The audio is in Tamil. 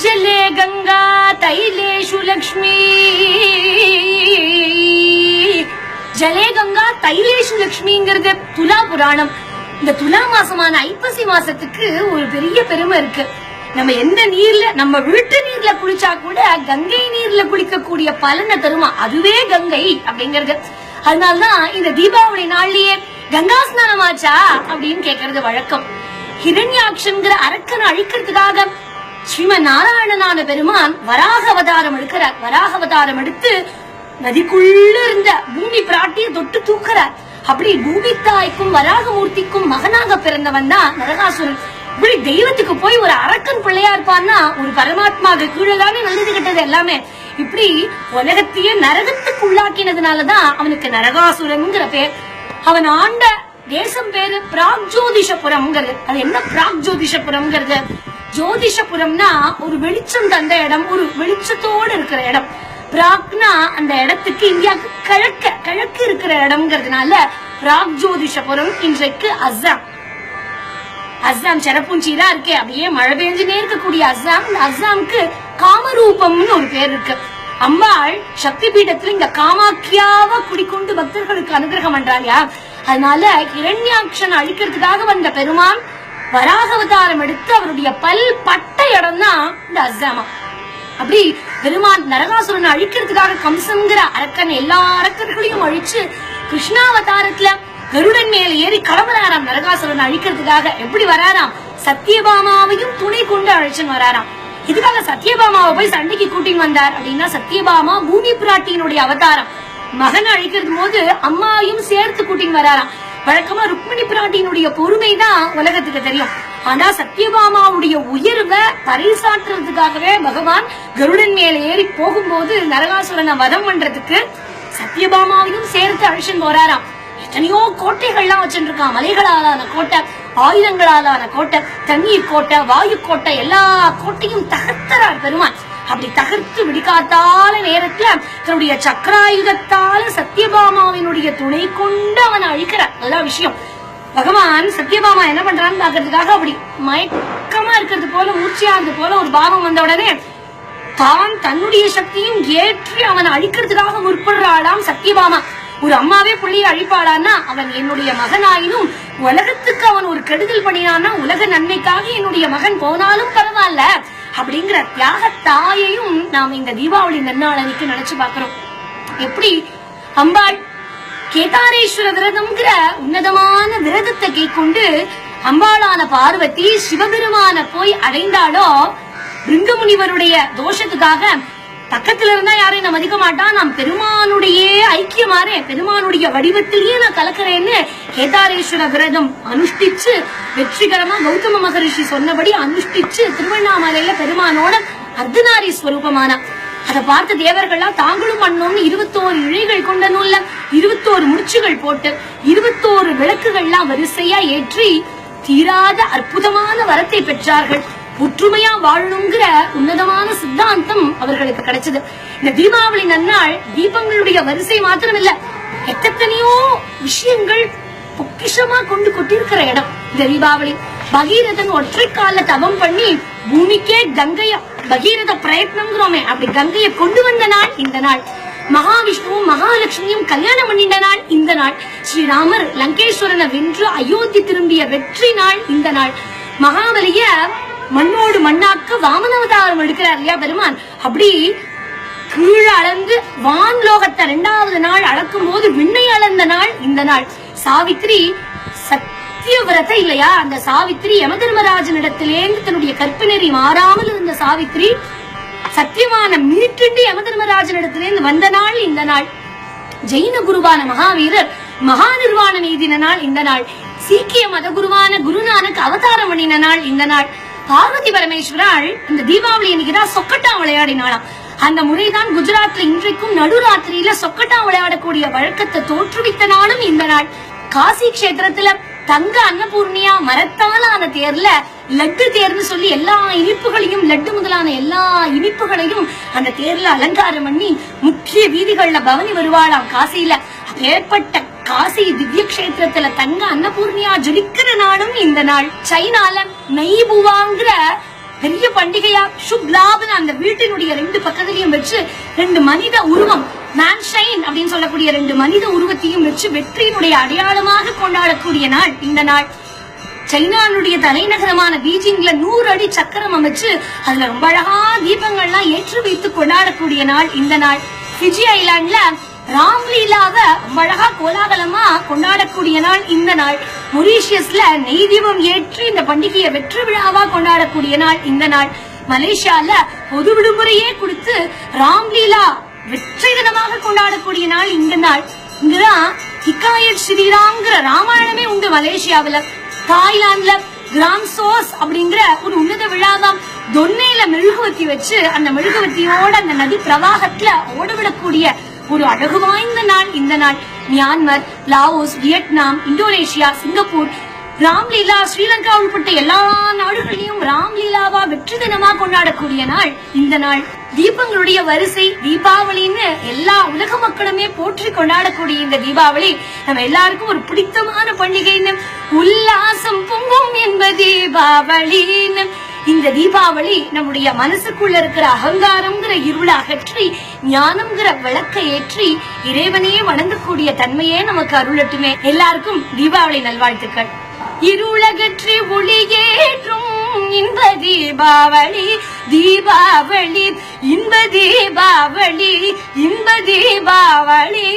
ஜலே கங்கா தைலேஷு லக்ஷ்மி, ஜலே கங்கா தைலேஷு லக்ஷ்மிங்கிறது துலா புராணம். இந்த துலா மாசமான ஐப்பசி மாசத்துக்கு ஒரு பெரிய பெருமை இருக்கு. நம்ம எந்த நீர்ல, நம்ம வீட்டு நீர்ல குளிச்சா கூட கங்கை நீர்ல குளிக்கக்கூடிய பலனை தருமா, அதுவே கங்கை அப்படிங்கிறது. அதனால்தான் இந்த தீபாவளி நாள்லயே கங்கா ஸ்நானம் ஆச்சா அப்படின்னு கேட்கறது வழக்கம். ஹிரண்யாக்ஷன்கிற அரக்கனை அழிக்கிறதுக்காக ஸ்ரீமன் நாராயணனான பெருமான் வராக அவதாரம் எடுக்கிறார். வராக அவதாரம் எடுத்து நதிக்குள்ள இருந்த பூமி பிராட்டிய தொட்டு தூக்குறார். அப்படி பூமி தாய்க்கும் வராகமூர்த்திக்கும் மகனாக பிறந்தவன் தான் நரகாசுரன். இப்படி தெய்வத்துக்கு போய் ஒரு அரக்கன் பிள்ளையா இருப்பான்னா ஒரு பரமாத்மாவுக்கு கீழே தானே நல்லது கிட்டது எல்லாமே. இப்படி உலகத்தையே நரகத்துக்கு உள்ளாக்கினதுனாலதான் அவனுக்கு நரகாசுரன்ங்கிற பேர். அவன் ஆண்ட தேசம் பேரு பிராக்ஜோதிஷபுரம்ங்கிறது. அது என்ன பிராக்ஜோதிஷபுரம்ங்கிறது? ஜோதிஷபுரம்னா ஒரு வெளிச்சம் தந்த இடம், ஒரு வெளிச்சத்தோடு இருக்கிற இடம். பிராக்னா அந்த இடத்துக்கு இந்தியாவுக்கு கிழக்கு இருக்கிற இடம்ங்கிறதுனால பிராக்ஜோதிஷபுரம். இன்றைக்கு அஸ்ஸாம். அஸ்ஸாம் செரப்புஞ்சீரா இருக்கே, அப்படியே மழை பெஞ்சுனே இருக்கக்கூடிய அஸ்ஸாம். இந்த அஸ்ஸாமுக்கு காமரூபம்னு ஒரு பேர் இருக்கு. அம்பாள் சக்தி பீடத்துல இங்க காமாக்கியாவா குடிக்கொண்டு பக்தர்களுக்கு அனுகிரகம் பண்றாங்க. அதனால ஹிரண்யாக்ஷன் அழிக்கிறதுக்காக வந்த பெருமான் வராக அவதாரம் எடுத்து அவருடைய பல் பட்ட இடம் தான் இந்த அஸ்ஸாமா. அப்படி பெருமான் நரகாசுரனை அழிக்கிறதுக்காக கம்சங்கிற அரக்கன் எல்லா அரக்கர்களையும் அழிச்சு கிருஷ்ணாவதாரத்துல கருடன் மேல ஏறி கிளம்புறாராம் நரகாசுரனை அழிக்கிறதுக்காக. எப்படி வராராம்? சத்யபாமாவையும் துணை கொண்டு அழைச்சுன்னு வராராம். இதுக்காக சத்யபாமாவை போய் சண்டைக்கு கூட்டின்னு வந்தார் அப்படின்னா, சத்யபாமா பூமி பிராட்டியினுடைய அவதாரம். மகனை அழிக்கிறது போது அம்மாவையும் சேர்த்து கூட்டின்னு வராராம். வழக்கமா ருக்மிணி பிராட்டியினுடைய பொறுமைதான் உலகத்துக்கு தெரியும். ஆனா சத்யபாமாவுடைய உயர்வை பறைசாற்றுறதுக்காகவே பகவான் கருடன் மேல ஏறி போகும்போது நரகாசுரனை வதம் பண்றதுக்கு சத்யபாமாவையும் சேர்த்து அழிச்சுன்னு போறாராம். எத்தனையோ கோட்டைகள்லாம் வச்சுட்டு இருக்கான். மலைகளாலான கோட்டை, ஆயுதங்களாலான கோட்டை, தண்ணீர் கோட்டை, வாயு கோட்டை, எல்லா கோட்டையும் தகர்த்தறார் பெருமான். அப்படி தகர்த்து விடிக்காத்தால நேரத்துல தன்னுடைய சக்கராயுதத்தால சத்யபாமாவினுடைய துணை கொண்டு அவனை அழிக்கிறார். நல்ல விஷயம். பகவான் சத்யபாமா என்ன பண்றான்னு பாக்குறதுக்காக அப்படி மயக்கமா இருக்கிறது போல, மூச்சியானது போல ஒரு பாவம் வந்த உடனே தான் தன்னுடைய சக்தியும் ஏற்றி அவனை அழிக்கிறதுக்காக முற்படுறாளாம் சத்யபாமா. ஒரு அம்மாவே பிள்ளையை அழிப்பாளான்னா அவன் என்னுடைய மகனாயினும் உலகத்துக்கு அவன் ஒரு கெடுதல் பண்ணினான்னா உலக நன்மைக்காக என்னுடைய மகன் போனாலும் பரவாயில்ல அப்படிங்கிற தியாக தாயையும் நாம இந்த தீபாவளி நன்னாளனுக்கு நினைச்சு பாக்குறோம். எப்படி அம்பாள் கேதாரேஸ்வர விரதம்ங்கிற உன்னதமான விரதத்தை கைக்கொண்டு அம்பாளான பார்வதி சிவபெருமான போய் அடைந்தாலோ, பிருங்கமுனிவருடைய தோஷத்துக்காக பக்கத்துல இருந்தா யாரையும் நான் மதிக்க மாட்டான், நான் பெருமானுடைய ஐக்கியமாறே பெருமானுடைய வடிவத்திலேயே நான் கலக்கிறேன்னு கேதாரேஸ்வர விரதம் அனுஷ்டிச்சு வெற்றிகரமா கௌதம மகரிஷி சொன்னபடி அனுஷ்டிச்சு திருவண்ணாமலையில பெருமானோட அர்த்தநாரி ஸ்வரூபமான அதை பார்த்த தேவர்கள்லாம் தாங்களும் பண்ணோம்னு 21 இழைகள் கொண்ட நூல்ல 21 முடிச்சுகள் போட்டு 21 விளக்குகள்லாம் வரிசையா ஏற்றி தீராத அற்புதமான வரத்தை பெற்றார்கள். ஒற்றுமையா வாழணுங்கிற உன்னதமான சித்தாந்தம் அவர்களுக்கு கிடைச்சது. இந்த தீபாவளி நன்னாள் தீபங்களுடைய வரிசை மாத்திரம் இல்ல, எத்தனையோ விஷயங்கள் பொக்கிஷமா கொண்டு கொட்டிருக்கிற இடம் இந்த தீபாவளி. பகீரதன் ஒற்றை கால தவம் பண்ணி பூமிக்கே கங்கைய பகீரத பிரயத்னம்ங்கிறோமே, அப்படி கங்கையை கொண்டு வந்த நாள் இந்த நாள். மகாவிஷ்ணுவும் மகாலட்சுமியும் கல்யாணம் பண்ணிட்ட நாள் இந்த நாள். ஸ்ரீராமர் லங்கேஸ்வரனை வென்று அயோத்தி திரும்பிய வெற்றி நாள் இந்த நாள். மகாபலிய மண்ணோடு மண்ணாக்க வாமனாவதாரம் எடுக்கிறார் இல்லையா பெருமான். அப்படி கீழே அளந்து வான்லோகத்தை 2வது நாள் அளக்கும் போது விண்ணை அளந்த நாள் இந்த நாள். சாவித்ரி சத்தியவிரத இல்லையா, அந்த சாவித்ரி யமதர்மராஜனிடத்திலேருந்து தன்னுடைய கற்பனரி மாறாமல் இருந்த சாவித்ரி சத்தியமான மீட்டுண்டு யமதர்மராஜனிடத்திலேருந்து வந்த நாள் இந்த நாள். ஜெயின குருவான மகாவீரர் மகா நிர்வாணம் எய்தின நாள் இந்த நாள். சீக்கிய மத குருவான குருநானக் அவதாரம் பண்ணின நாள் இந்த நாள். பார்வதி பரமேஸ்வரால் இந்த தீபாவளி அன்னைக்குதான் சொக்கட்டா விளையாடினாளாம். அந்த முறைதான் குஜராத்ல இன்றைக்கும் நடுராத்திரியில சொக்கட்டா விளையாடக்கூடிய வழக்கத்தை தோற்றுவித்த நாளும் இந்த நாள். காசி கஷேத்திரத்துல தங்க அன்னபூர்ணியா மரத்தாலான தேர்ல லட்டு தேர்னு சொல்லி எல்லா இனிப்புகளையும் லட்டு முதலான எல்லா இனிப்புகளையும் அந்த தேர்ல அலங்காரம் பண்ணி முக்கிய வீதிகள்ல பவனி வருவாளாம் காசியில. ஏற்பட்ட காசி திவ்ய கஷேத்திரத்துல தங்க அன்னபூர்ணியா ஜொலிக்கிற நாளும் இந்த நாள். சைனால நெய்புவாங்கிற பெரிய பண்டிகையா சுப் லாப்னு அந்த வீட்டினுடைய 2 பக்கத்திலையும் வச்சு 2 மனித உருவம் மேன்ஷைன் அப்படின்னு சொல்லக்கூடிய 2 மனித உருவத்தையும் வச்சு வெற்றியினுடைய அடையாளமாக கொண்டாடக்கூடிய நாள் இந்த நாள். சைனானுடைய தலைநகரமான பீஜிங்ல 100 அடி சக்கரம் அமைச்சு அதுல ரொம்ப அழகா தீபங்கள்லாம் ஏற்றி வைத்து கொண்டாடக்கூடிய நாள் இந்த நாள். ஃபிஜி ஐலாண்ட்ல ராம்லீலாவை ரொம்ப அழகா கோலாகலமா கொண்டாடக்கூடிய நாள் இந்த நாள். மொரீஷியஸ்ல நெய் தீபம் ஏற்றி இந்த பண்டிகையை வெற்றி விழாவா கொண்டாடக்கூடிய நாள் இந்த நாள். மலேசியால பொது விடுமுறையே கொடுத்து ராம்லீலா வெற்றி தினமாக கொண்டாடக்கூடிய நாள் இந்த நாள். இங்கதான் ஹிகாயத் ஸ்ரீராம்ங்கிற ராமாயணமே உண்டு மலேசியாவில. தாய்லாந்துல கிராம் சோஸ் அப்படிங்கிற ஒரு உன்னத விழாவாம். தொன்னையில மெழுகுவத்தி வச்சு அந்த மெழுகுவத்தியோட அந்த நதி பிரவாகத்துல ஓடவிடக்கூடிய ஒரு அழகு வாய்ந்த நாள் இந்த நாள். Myanmar, Laos, Vietnam, Indonesia, Singapore Ramlila, Sri Lanka உள்பட்ட எல்லா நாடுகளிலும் ராம்லீலாவா வெற்றி தினமா கொண்டாடக்கூடிய நாள் இந்த நாள். தீபங்களுடைய வரிசை தீபாவளின்னு எல்லா உலக மக்களுமே போற்றி கொண்டாடக்கூடிய இந்த தீபாவளி நம்ம எல்லாருக்கும் ஒரு பிடித்தமான பண்டிகைன்னு. உல்லாசம் பொங்கும் என்பது தீபாவளின்னு. இந்த தீபாவளி நம்முடைய மனசுக்குள்ள இருக்கிற அகங்காரம்ங்கிற இருளை அகற்றி ஞானம்ங்கிற விளக்கை ஏற்றி இறைவனையே வணங்கக்கூடிய தன்மையே நமக்கு அருளட்டுமே. எல்லாருக்கும் தீபாவளி நல்வாழ்த்துக்கள். இருளகற்றி ஒளியேற்றும் இன்ப தீபாவளி, தீபாவளி இன்ப தீபாவளி, இன்ப தீபாவளி.